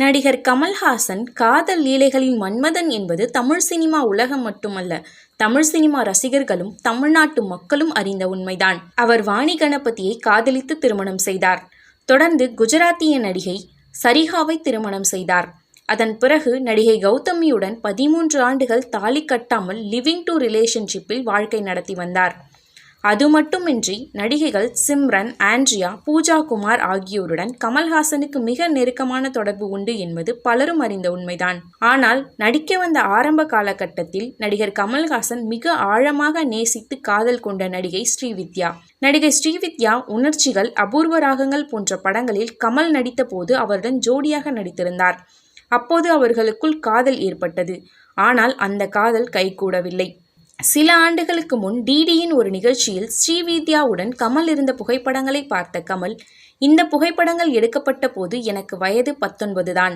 நடிகர் கமல்ஹாசன் காதல் லீலைகளின் மன்மதன் என்பது தமிழ் சினிமா உலகம் மட்டுமல்ல, தமிழ் சினிமா ரசிகர்களும் தமிழ்நாட்டு மக்களும் அறிந்த உண்மைதான். அவர் வாணி கணபதியை காதலித்து திருமணம் செய்தார். தொடர்ந்து குஜராத்திய நடிகை சரிகாவை திருமணம் செய்தார். அதன் பிறகு நடிகை கௌதமியுடன் 13 ஆண்டுகள் தாலி கட்டாமல் லிவிங் டு ரிலேஷன்ஷிப்பில் வாழ்க்கை நடத்தி வந்தார். அது மட்டுமின்றி நடிகைகள் சிம்ரன், ஆண்ட்ரியா, பூஜா குமார் ஆகியோருடன் கமல்ஹாசனுக்கு மிக நெருக்கமான தொடர்பு உண்டு என்பது பலரும் அறிந்த உண்மைதான். ஆனால் நடிக்க வந்த ஆரம்ப காலகட்டத்தில் நடிகர் கமல்ஹாசன் மிக ஆழமாக நேசித்து காதல் கொண்ட நடிகை ஸ்ரீவித்யா. நடிகை ஸ்ரீவித்யா உணர்ச்சிகள், அபூர்வ ராகங்கள் போன்ற படங்களில் கமல் நடித்த போது அவருடன் ஜோடியாக நடித்திருந்தார். அப்போது அவர்களுக்குள் காதல் ஏற்பட்டது. ஆனால் அந்த காதல் கைகூடவில்லை. சில ஆண்டுகளுக்கு முன் டிடியின் ஒரு நிகழ்ச்சியில் ஸ்ரீவித்யாவுடன் கமல் இருந்த புகைப்படங்களை பார்த்த கமல், இந்த புகைப்படங்கள் எடுக்கப்பட்ட போது எனக்கு வயது 19 தான்.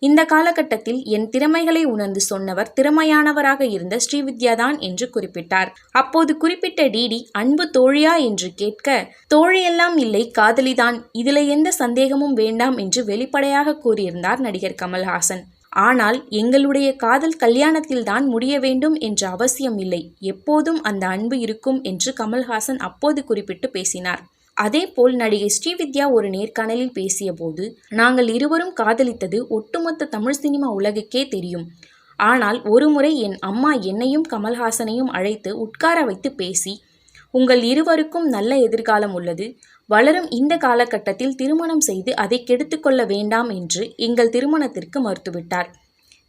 இந்த காலகட்டத்தில் என் திறமைகளை உணர்ந்து சொன்னவர் திறமையானவராக இருந்த ஸ்ரீவித்யா தான் என்று குறிப்பிட்டார். அப்போது குறிப்பிட்ட டிடி அன்பு தோழியா என்று கேட்க, தோழியெல்லாம் இல்லை, காதலிதான், இதுல எந்த சந்தேகமும் வேண்டாம் என்று வெளிப்படையாக கூறியிருந்தார் நடிகர் கமல்ஹாசன். ஆனால் எங்களுடைய காதல் கல்யாணத்தில் தான் முடிய வேண்டும் என்ற அவசியம் இல்லை, எப்போதும் அந்த அன்பு இருக்கும் என்று கமல்ஹாசன் அப்போது குறிப்பிட்டு பேசினார். அதேபோல் நடிகை ஸ்ரீவித்யா ஒரு நேர்காணலில் பேசிய போது, நாங்கள் இருவரும் காதலித்தது ஒட்டுமொத்த தமிழ் சினிமா உலகுக்கே தெரியும். ஆனால் ஒருமுறை என் அம்மா என்னையும் கமல்ஹாசனையும் அழைத்து உட்கார வைத்து பேசி, உங்கள் இருவருக்கும் நல்ல எதிர்காலம் உள்ளது, வளரும் இந்த காலகட்டத்தில் திருமணம் செய்து அதை கெடுத்துக்கொள்ள வேண்டாம் என்று எங்கள் திருமணத்திற்கு மறுத்துவிட்டார்.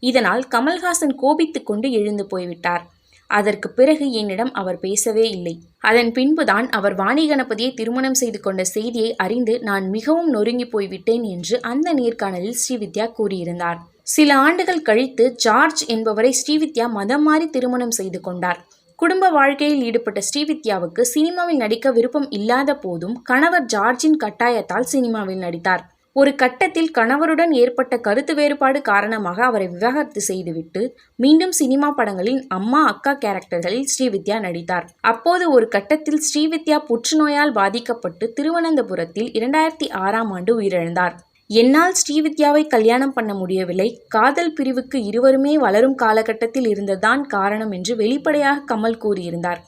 இதனால் கமல்ஹாசன் கோபித்து கொண்டு எழுந்து போய்விட்டார். அதற்கு பிறகு என்னிடம் அவர் பேசவே இல்லை. அதன் பின்புதான் அவர் வாணி கணபதியை திருமணம் செய்து கொண்ட செய்தியை அறிந்து நான் மிகவும் நொறுங்கி போய்விட்டேன் என்று அந்த நேர்காணலில் ஸ்ரீவித்யா கூறியிருந்தார். சில ஆண்டுகள் கழித்து ஜார்ஜ் என்பவரை ஸ்ரீவித்யா மதம் மாறி திருமணம் செய்து கொண்டார். குடும்ப வாழ்க்கையில் ஈடுபட்ட ஸ்ரீவித்யாவுக்கு சினிமாவில் நடிக்க விருப்பம் இல்லாத போதும் கணவர் ஜார்ஜின் கட்டாயத்தால் சினிமாவில் நடித்தார். ஒரு கட்டத்தில் கணவருடன் ஏற்பட்ட கருத்து வேறுபாடு காரணமாக அவரை விவாகரத்து செய்துவிட்டு மீண்டும் சினிமா படங்களில் அம்மா, அக்கா கேரக்டர்களில் ஸ்ரீவித்யா நடித்தார். அப்போது ஒரு கட்டத்தில் ஸ்ரீவித்யா புற்றுநோயால் பாதிக்கப்பட்டு திருவனந்தபுரத்தில் 2006ஆம் ஆண்டு உயிரிழந்தார். என்னால் ஸ்ரீவித்யாவை கல்யாணம் பண்ண முடியவில்லை, காதல் பிரிவுக்கு இருவருமே வளரும் காலகட்டத்தில் இருந்ததுதான் காரணம் என்று வெளிப்படையாக கமல் கூறியிருந்தார்.